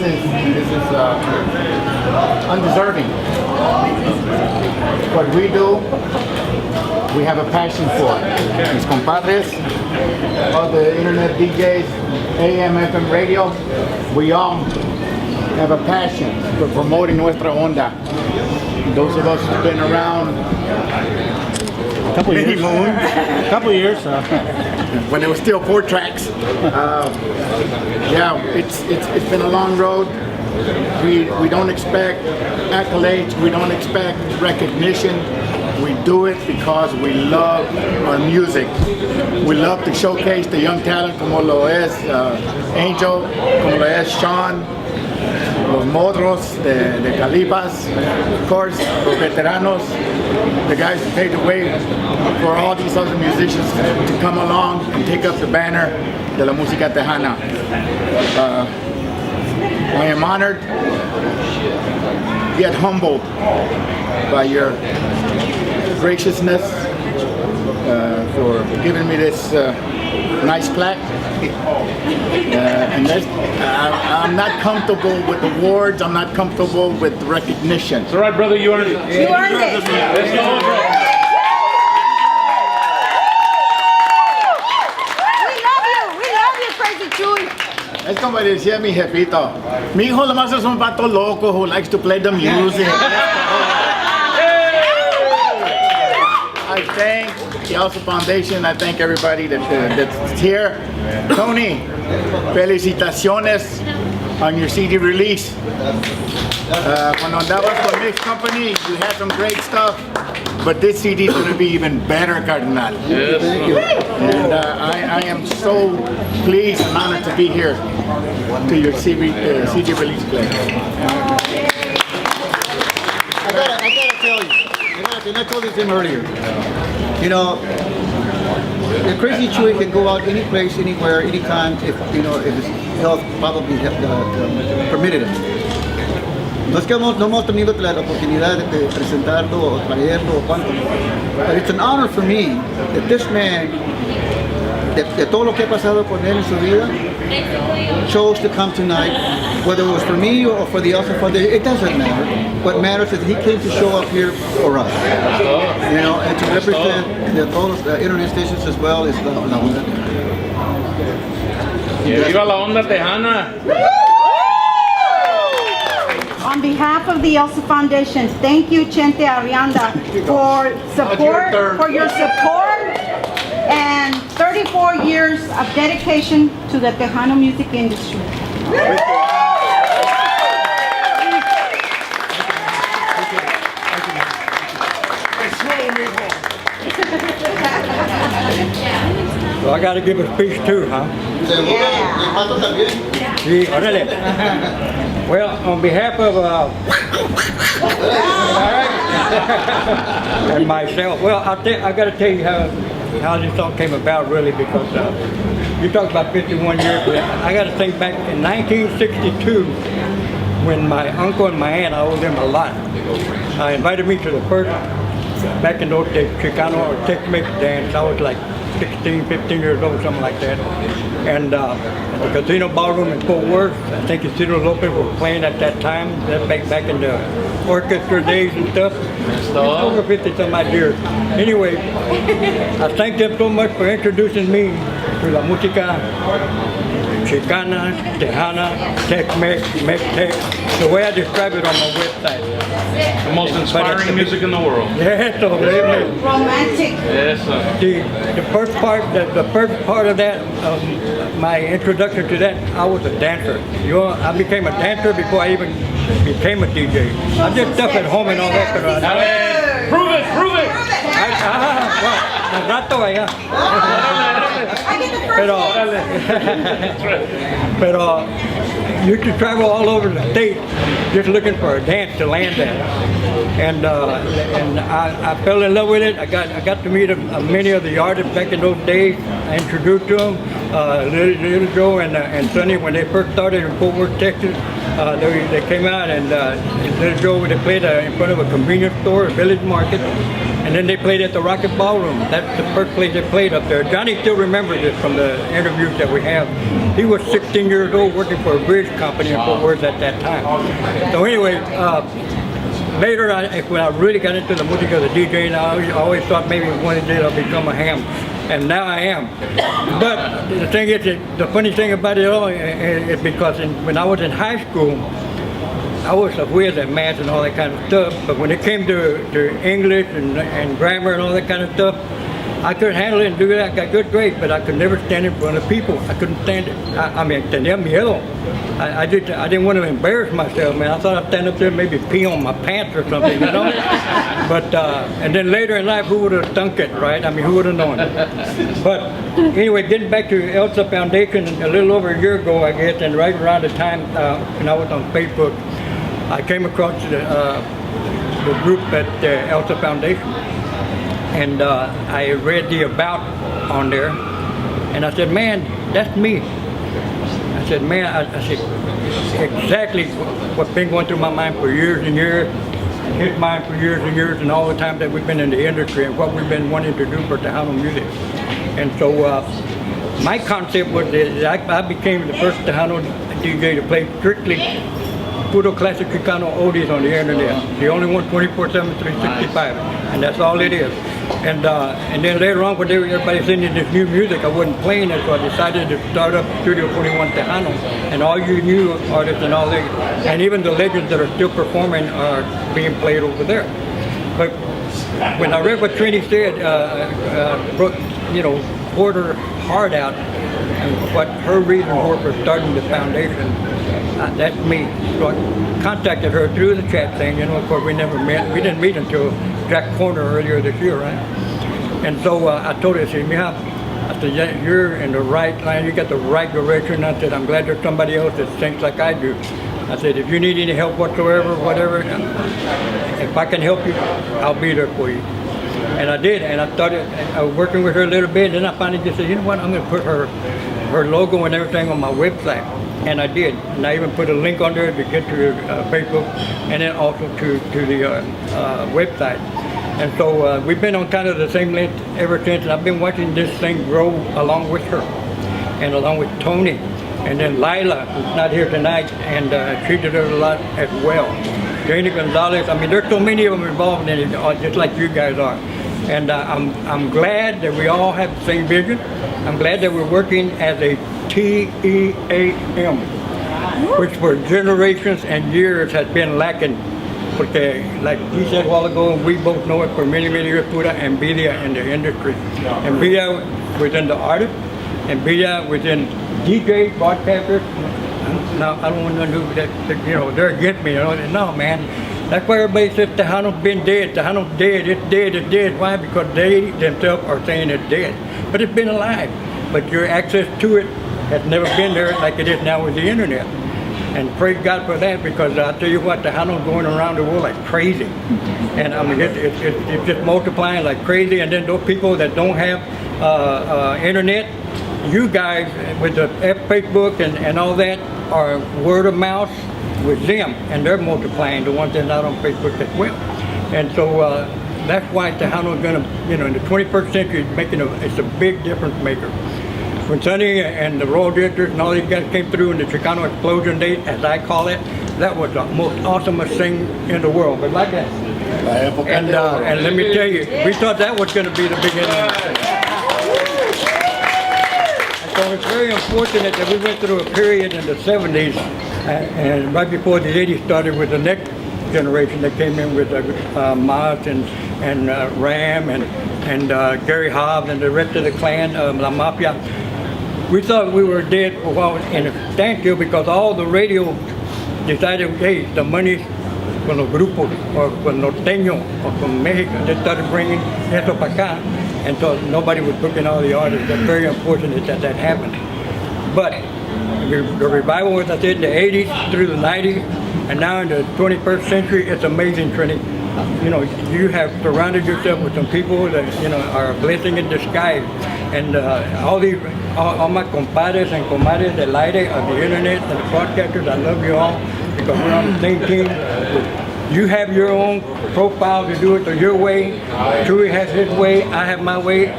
is undeserving. What we do, we have a passion for it. Mis compadres, all the internet DJs, AM, FM radio, we all have a passion for promoting nuestra onda. Those of us who've been around a couple of years, when it was still 4 tracks. Yeah, it's been a long road. We don't expect accolades, we don't expect recognition. We do it because we love our music. We love to showcase the young talent como lo es Angel, como lo es Sean, los modros de Calipas, of course, los veteranos, the guys who paved the way for all these other musicians to come along and take up the banner de la música tejana. I am honored, yet humbled by your graciousness for giving me this nice plaque. And I'm not comfortable with awards. I'm not comfortable with recognition. It's all right, brother. You earned it. You earned it. Let's go, bro. We love you, Crazy Chuy. Es como decía mi jefito, mi hijo nomás es un vato loco who likes to play the music. I thank the E.L.S.A. Foundation. I thank everybody that's here. Tony, felicitaciones on your CD release. Cuando andabas con Mix Company, you had some great stuff, but this CD is going to be even better, Cardinal. Yes. Thank you. And I am so pleased and honored to be here to your CD release play. I gotta tell you, and I told this to him earlier, you know, the Crazy Chuy can go out any place, anywhere, anytime, if his health probably permitted it. No es que no hemos tenido la oportunidad de presentarlo o traerlo o cuánto, but it's an honor for me that this man, de todo lo que ha pasado con él en su vida, chose to come tonight, whether it was for me or for the E.L.S.A. Foundation, it doesn't matter. What matters is he came to show up here for us, and to represent todos the internet stations as well as la onda. ¡Viva la onda tejana! On behalf of the E.L.S.A. Foundation, thank you, Chente Arrianda, for your support and 34 years of dedication to the Tejano music industry. So I got to give a speech too, huh? Sí, órale. Well, on behalf of and myself, well, I got to tell you how this song came about, really, because you talked about 51 years. But I got to think back in 1962, when my uncle and my aunt, I owe them a lot. Invited me to the first, back in those days, Chicano or Tex-Mex dance. I was like 16, 15 years old, something like that. And the Casino Ballroom in Fort Worth, I think Isidro Lopez was playing at that time, that back in the orchestra days and stuff. It's over 50 some odd years. Anyway, I thank them so much for introducing me to la música Chicana, Tejana, Tex-Mex, Mex-Tex, the way I describe it on my website. The most inspiring music in the world. Yes, so Romantic. Yes, the first part of that, my introduction to that, I was a dancer. I became a dancer before I even became a DJ. I did stuff at home and all that. Prove it! Al rato allá. Pero used to travel all over the state just looking for a dance to land at, and I fell in love with it. I got to meet many of the artists back in those days. I introduced to them, Little Joe and Sonny, when they first started in Fort Worth, Texas. They came out, and Little Joe, they played in front of a convenience store, a village market, and And then they played at the Rocket Ballroom. That's the first place they played up there. Johnny still remembers it from the interviews that we have. He was 16 years old working for a bridge company in Fort Worth at that time. So anyway, later when I really got into the music of the DJing, I always thought maybe one day I'll become a ham. And now I am. But the thing is, the funny thing about it all is because when I was in high school, I was a whiz at math and all that kind of stuff, but when it came to English and grammar and all that kind of stuff, I couldn't handle it and do it. I got good grades, but I could never stand in front of people. I couldn't stand it. I mean, tenía miedo. I didn't want to embarrass myself, man. I thought I'd stand up there and maybe pee on my pants or something, you know? But, and then later in life, who would have thunk it, right? I mean, who would have known? But anyway, getting back to E.L.S.A. Foundation, a little over a year ago, I guess, and right around the time when I was on Facebook, I came across the group at the E.L.S.A. Foundation. And I read the about on there, and I said, man, that's me. I said, man, I said, exactly what's been going through my mind for years and years, and his mind for years and years, and all the time that we've been in the industry and what we've been wanting to do for Tejano music. And so my concept was that I became the first Tejano DJ to play strictly puro classic Chicano oldies on the internet. The only one 24/7, 365, and that's all it is. And then later on, when everybody's singing this new music, I wasn't playing it, so I decided to start up Studio 41 Tejano, and all you new artists and all that, and even the legends that are still performing are being played over there. But when I read what Trini said, you know, poured her heart out, and what her reason for starting the foundation. That's me. So I contacted her through the chat thing. You know, of course, we never met. We didn't meet until Jack Corner earlier this year, right? And so I told her, I said, Mija, I said, yeah, you're in the right line. You got the right direction. I said, I'm glad there's somebody else that thinks like I do. I said, if you need any help whatsoever, whatever, if I can help you, I'll be there for you. And I did, and I started working with her a little bit. And then I finally just said, you know what, I'm going to put her logo and everything on my website. And I did, and I even put a link on there to get to Facebook, and then also to the website. And so we've been on kind of the same length ever since, and I've been watching this thing grow along with her, and along with Tony, and then Lila, who's not here tonight, and she did it a lot as well. Janie Gonzalez, I mean, there's so many of them involved in it, just like you guys are. And I'm glad that we all have the same vision. I'm glad that we're working as a TEAM, which for generations and years has been lacking. Porque, like he said a while ago, we both know it for many, many years, pura envidia in the industry. Envidia within the artist, envidia within DJs, broadcasters. Now, I don't want to know that, you know, they're against me. You know? No, man. That's why everybody says Tejano's been dead. Tejano's dead. It's dead. It's dead. Why? Because they themselves are saying it's dead. But it's been alive. But your access to it has never been there like it is now with the internet. And praise God for that, because I'll tell you what, Tejano's going around the world like crazy. And I mean, it's just multiplying like crazy. And then those people that don't have internet, you guys with the Facebook and all that are word of mouth with them, and they're multiplying, the ones that are not on Facebook as well. And so that's why Tejano is going to, you know, in the 21st century, it's a big difference maker. When Sonny and the Royal Directors and all these guys came through in the Chicano explosion date, as I call it, that was the most awesomest thing in the world. But like that. And let me tell you, we thought that was going to be the beginning of the thing. So it's very unfortunate that we went through a period in the 70s and right before the 80s started with the next generation that came in with Maz and Ram and Gary Hobbs and the rest of the clan, La Mafia. We thought we were dead for a while in a standstill because all the radio decided, hey, the money from los grupos or from norteño or from Mexico, they started bringing eso para acá. And so nobody was booking all the artists. It's very unfortunate that that happened. But the revival, as I said, in the 80s through the 90s, and now in the 21st century, it's amazing, Trini. You know, you have surrounded yourself with some people that, you know, are a blessing in disguise. And all my compadres and comadres del aire of the internet and the broadcasters, I love you all because we're on the same team with You have your own profile to do it your way. Chuy has his way. I have my way.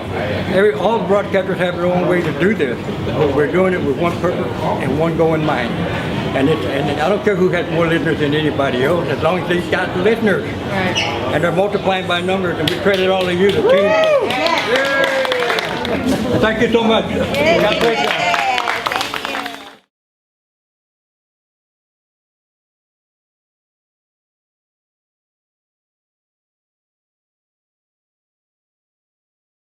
All the broadcasters have their own way to do this. But we're doing it with one purpose and one goal in mind. And I don't care who has more listeners than anybody else, as long as they've got listeners. And they're multiplying by numbers, and we credit all of you, the team. Thank you so much. God bless you.